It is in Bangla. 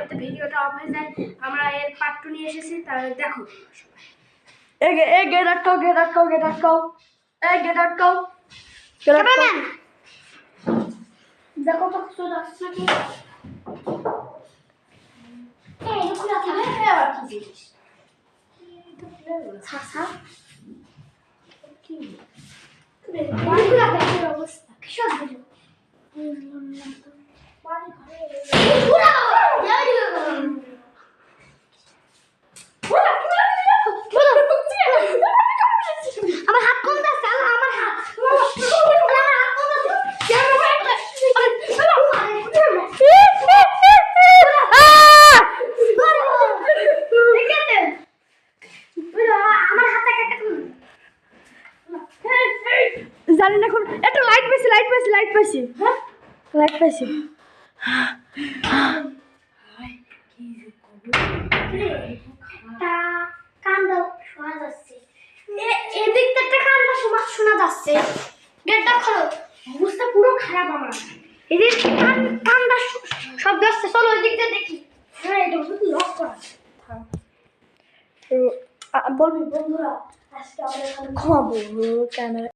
যাতে ভিডিওটা অফ হয়ে যায়। আমরা এর পার্ট 2 নিয়ে এসেছি, তাহলে দেখো। get out, ক্যামেরাম্যান দেখো তো কিছু দেখছ নাকি? এই দেখো না কি আবার কি জিনিস? ছাসা কি অবস্থা কি সব ভিডিও আমার হাত কম যাচ্ছে, আমার হাত জানি না, এখন একটা লাইট পাইছি হ্যাঁ, লাইট পাইছি। কান্দা শোনা যাচ্ছে, এদিক থেকে কান্দা শোনা যাচ্ছে। গেটটা খোলো, অবস্থা পুরো খারাপ আমার। এদিক কান্দা শব্দ আসছে, চলো ওই দিক দিয়ে দেখি। হ্যাঁ, এটা তো লক করা আছে। বলবি বন্ধুরা, আজকে আমরা এখানে ঘুমাবো ক্যামেরা